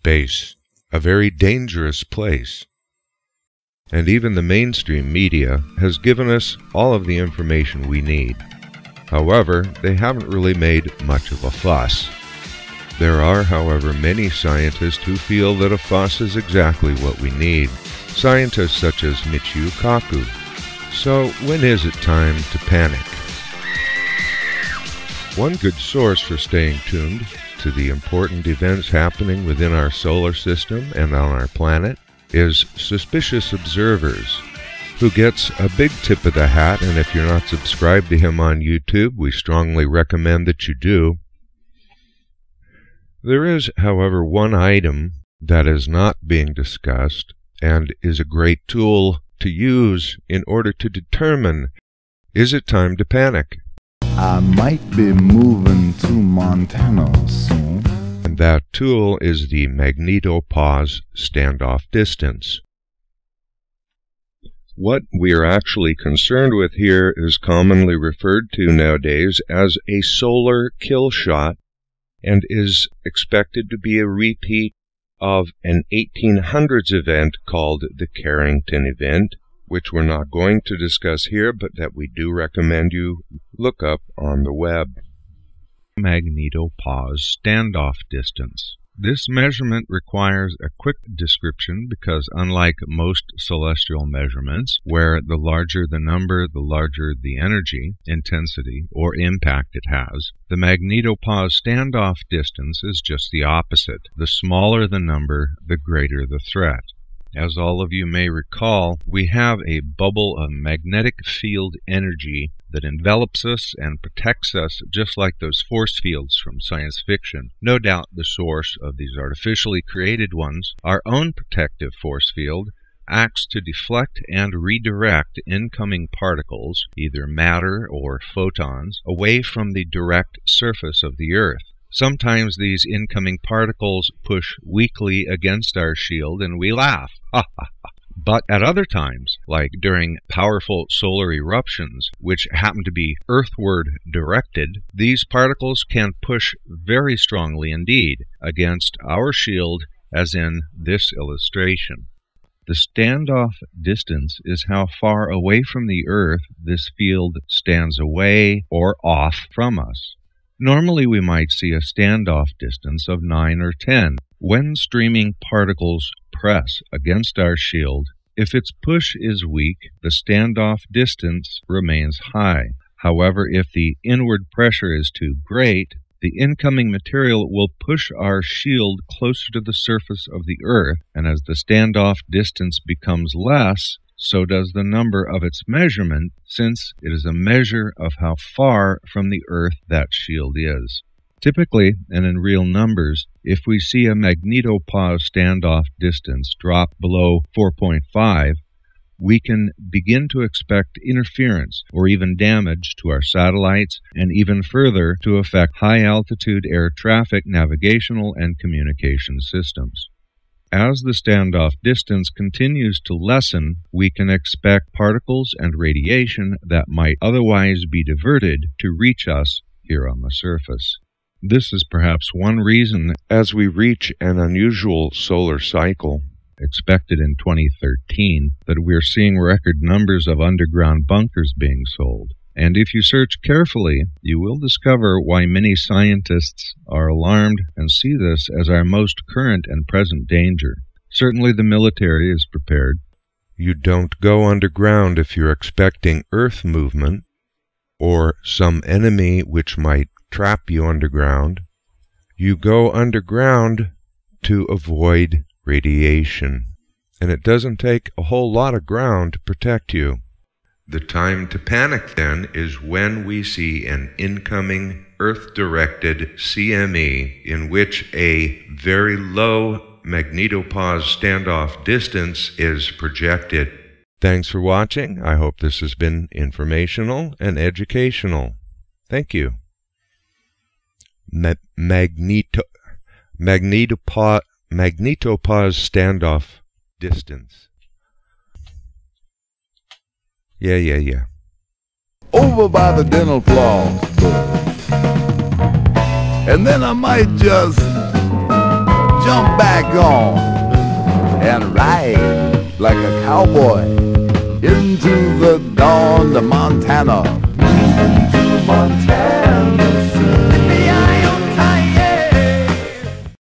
space, a very dangerous place. And even the mainstream media has given us all of the information we need. However, they haven't really made much of a fuss. There are, however, many scientists who feel that a fuss is exactly what we need. Scientists such as Michio Kaku. So, when is it time to panic? One good source for staying tuned to the important events happening within our solar system and on our planet is Suspicious Observers, who gets a big tip of the hat, and if you're not subscribed to him on YouTube, we strongly recommend that you do. There is, however, one item that is not being discussed and is a great tool to use in order to determine, is it time to panic? I might be moving to Montana soon. And that tool is the Magneto-pause standoff distance. What we are actually concerned with here is commonly referred to nowadays as a solar kill shot, and is expected to be a repeat of an 1800s event called the Carrington event, which we're not going to discuss here, but that we do recommend you look up on the web. Magneto-pause standoff distance. This measurement requires a quick description because, unlike most celestial measurements, where the larger the number, the larger the energy, intensity, or impact it has, the magneto-pause standoff distance is just the opposite. The smaller the number, the greater the threat. As all of you may recall, we have a bubble of magnetic field energy that envelops us and protects us, just like those force fields from science fiction. No doubt the source of these artificially created ones, our own protective force field, acts to deflect and redirect incoming particles, either matter or photons, away from the direct surface of the Earth. Sometimes these incoming particles push weakly against our shield and we laugh. But at other times, like during powerful solar eruptions, which happen to be earthward directed, these particles can push very strongly indeed against our shield, as in this illustration. The standoff distance is how far away from the Earth this field stands away or off from us. Normally we might see a standoff distance of 9 or 10. When streaming particles press against our shield, if its push is weak, the standoff distance remains high. However, if the inward pressure is too great, the incoming material will push our shield closer to the surface of the Earth, and as the standoff distance becomes less, so does the number of its measurement, since it is a measure of how far from the Earth that shield is. Typically, and in real numbers, if we see a magneto-pause standoff distance drop below 4.5, we can begin to expect interference or even damage to our satellites, and even further to affect high-altitude air traffic, navigational, and communication systems. As the standoff distance continues to lessen, we can expect particles and radiation that might otherwise be diverted to reach us here on the surface. This is perhaps one reason, as we reach an unusual solar cycle, expected in 2013, that we're seeing record numbers of underground bunkers being sold. And if you search carefully, you will discover why many scientists are alarmed and see this as our most current and present danger. Certainly the military is prepared. You don't go underground if you're expecting Earth movement or some enemy which might trap you underground. You go underground to avoid radiation. And it doesn't take a whole lot of ground to protect you. The time to panic, then, is when we see an incoming Earth-directed CME in which a very low magneto-pause standoff distance is projected. Thanks for watching. I hope this has been informational and educational. Thank you. Magneto-pause standoff distance. Yeah. Over by the dental floss. And then I might just jump back on and ride like a cowboy into the dawn to Montana.